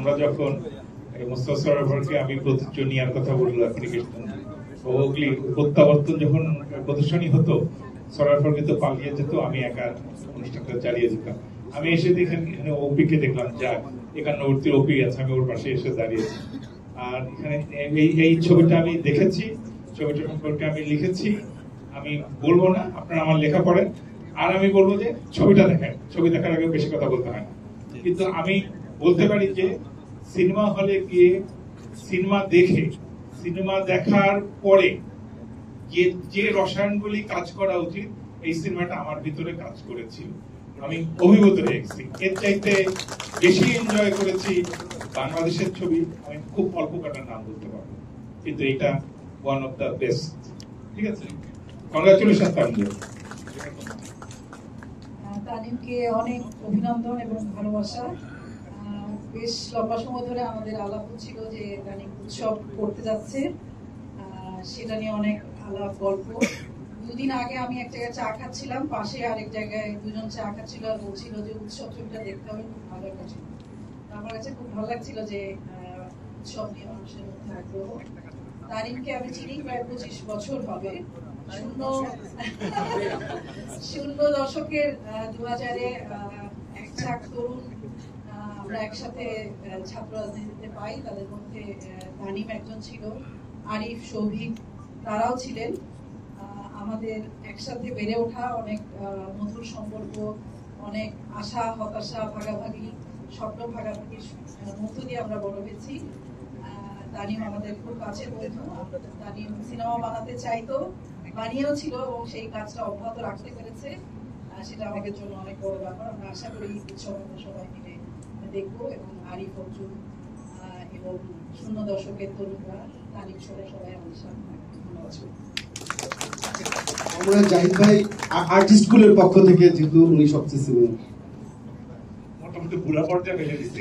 আমরা যখন মোস্তফা সরোয়ারকে আমি প্রতিষ্ঠা নেওয়ার কথা বললো অ্যাপ্লিকেশন, ওগুলি প্রত্যাবর্তন যখন প্রদর্শনী হতো, সরোয়ার কিন্তু পালিয়ে যেত, আমি একা অনুষ্ঠানটা চালিয়ে যেতাম। আমি এসে দেখেন ওপিকে দেখলাম, যা 51 ওপি আছে, আমি ওর পাশে এসে দাঁড়িয়েছি। আর এখানে এই ছবিটা আমি দেখেছি, ছবিটা সম্পর্কে আমি লিখেছি। আমি বলবো না, আপনারা আমার লেখা পড়েন। আর আমি বলবো যে ছবিটা দেখেন, ছবি দেখার আগে বেশি কথা বলতে হয় না। কিন্তু আমি বলতে পারি যে সিনেমা হলে গিয়ে সিনেমা দেখে, সিনেমা দেখার পরে যে রসায়নগুলি কাজ করা উচিত, এই সিনেমাটা আমার ভিতরে কাজ করেছিল। আমি অভিভূত হয়েছি। এর চাইতে বেশি এনজয় করেছি বাংলাদেশের ছবি আমি খুব অল্প কটার নাম বলতে পারবো, কিন্তু এটা ওয়ান অফ দ্য বেস্ট। ঠিক আছে, কংগ্রাচুলেশন তানভীর। তানিমকে অনেক অভিনন্দন এবং ভালোবাসা। বেশ লম্বা সময় ধরে আমাদের আলাপ হচ্ছিল যে তানিম উৎসব করতে যাচ্ছে, সেটা নিয়ে অনেক আলাপ গল্প। দুদিন আগে আমি এক জায়গায় চা খাচ্ছিলাম, পাশে আরেক জায়গায় দুজন চা খাচ্ছিল আর বলছিল যে উৎসব ছবিটা দেখতে হবে, খুব ভালো একটা ছবি। আমার কাছে খুব ভালো লাগছিল যে উৎসব নিয়ে মানুষের মধ্যে আগ্রহ। তানিমকে আমি চিনি প্রায় 25 বছর হবে। শূন্য দশকের 2000-এ এক ঝাঁক তরুণ আমরা একসাথে ছাত্র রাজনীতিতে পাই। তাদের মধ্যে তানিম একজন ছিল, আরিফ, সৌভিক তারাও ছিলেন। আমাদের একসাথে বেড়ে ওঠা অনেক মধুর সম্পর্ক, অনেক আশা হতাশা ভাগাভাগি, স্বপ্ন ভাগাভাগির মধ্য দিয়ে আমরা বড় হয়েছি। তানিম আমাদের খুব কাছের বন্ধু। তানিম সিনেমা বানাতে চাইতো, বানিয়েও ছিল এবং সেই কাজটা অব্যাহত রাখতে পেরেছে। সেটা আমাদের জন্য অনেক বড় ব্যাপার। আমরা আশা করি উৎসব আমরা সবাই মিলে দেখবো এবং আরিফ, অর্জুন এবং শূন্য দশকের তরুণরা, তানিম সহ সবাই আমাদের সামনে। আমরা জাহিদ ভাই আর্টিস্ট স্কুলের পক্ষ থেকে, যেহেতু উনি সবচেয়ে মোটামুটি পুরা পর্যায়ে ফেলে দিচ্ছে।